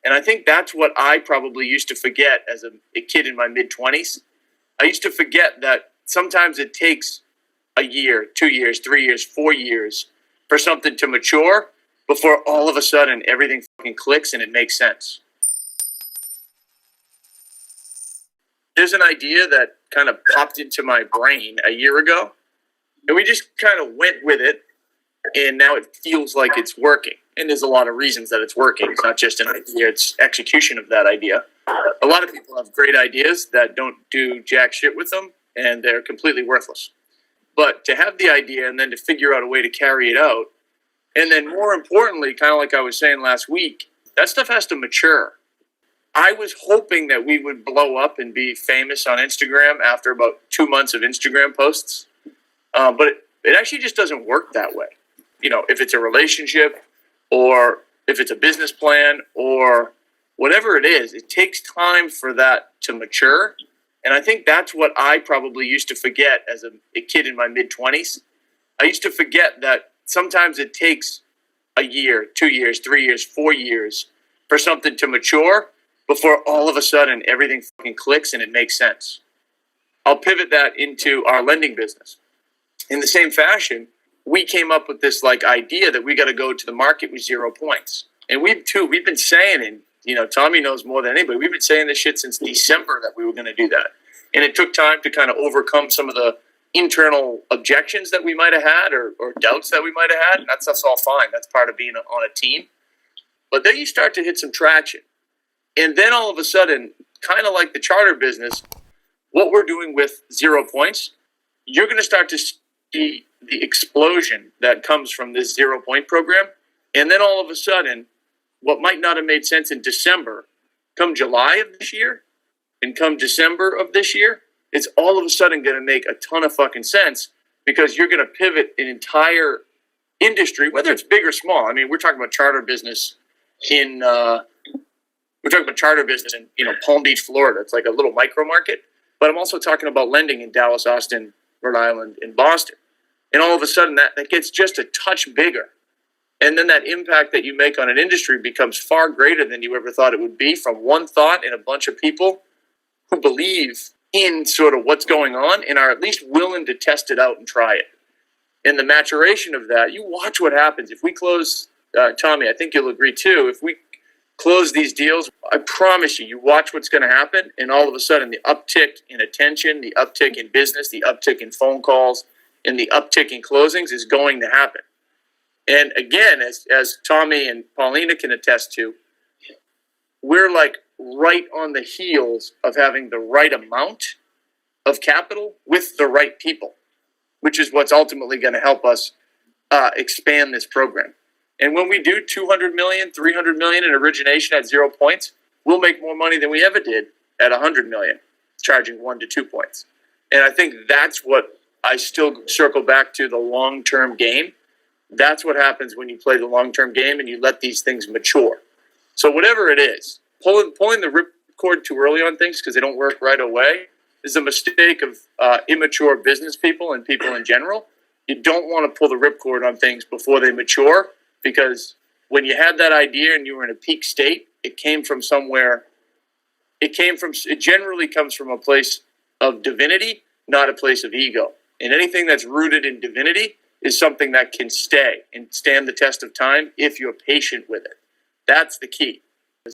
And I think that's what I probably used to forget as a kid in my mid-20s. I used to forget that sometimes it takes a year, 2 years, 3 years, 4 years for something to mature before all of a sudden everything fucking clicks and it makes sense. There's an idea that kind of popped into my brain a year ago, and we just kind of went with it, and now it feels like it's working. And there's a lot of reasons that it's working. It's not just an idea, it's execution of that idea. A lot of people have great ideas that don't do jack shit with them, and they're completely worthless. But to have the idea and then to figure out a way to carry it out, and then more importantly, kind of like I was saying last week, that stuff has to mature. I was hoping that we would blow up and be famous on Instagram after about 2 months of Instagram posts. But it actually just doesn't work that way. You know, if it's a relationship or if it's a business plan or whatever it is, it takes time for that to mature. And I think that's what I probably used to forget as a kid in my mid-20s. I used to forget that sometimes it takes a year, 2 years, 3 years, 4 years for something to mature before all of a sudden everything fucking clicks and it makes sense. I'll pivot that into our lending business. In the same fashion, we came up with this idea that we got to go to the market with 0 points. And we've been saying, and Tommy knows more than anybody, we've been saying this shit since December that we were going to do that. And it took time to kind of overcome some of the internal objections that we might have had or doubts that we might have had. And that's all fine. That's part of being on a team. But then you start to hit some traction. And then all of a sudden, kind of like the charter business, what we're doing with 0 points, you're going to start to see the explosion that comes from this 0 point program. And then all of a sudden, what might not have made sense in December, come July of this year and come December of this year, it's all of a sudden going to make a ton of fucking sense because you're going to pivot an entire industry, whether it's big or small. I mean, we're talking about charter business in Palm Beach, Florida. It's like a little micro market. But I'm also talking about lending in Dallas, Austin, Rhode Island, and Boston. And all of a sudden that gets just a touch bigger. And then that impact that you make on an industry becomes far greater than you ever thought it would be from one thought and a bunch of people who believe in sort of what's going on and are at least willing to test it out and try it. And the maturation of that, you watch what happens. If we close, Tommy, I think you'll agree too, if we close these deals, I promise you watch what's going to happen, and all of a sudden the uptick in attention, the uptick in business, the uptick in phone calls, and the uptick in closings is going to happen. And again, as Tommy and Paulina can attest to, we're right on the heels of having the right amount of capital with the right people, which is what's ultimately going to help us expand this program. And when we do 200 million, 300 million in origination at 0 points, we'll make more money than we ever did at 100 million, charging 1 to 2 points. And I think that's what I still circle back to, the long-term game. That's what happens when you play the long-term game and you let these things mature. So whatever it is, pulling the ripcord too early on things because they don't work right away is a mistake of immature business people and people in general. You don't want to pull the ripcord on things before they mature, because when you had that idea and you were in a peak state, it came from somewhere. It generally comes from a place of divinity, not a place of ego. And anything that's rooted in divinity is something that can stay and stand the test of time if you're patient with it. That's the key.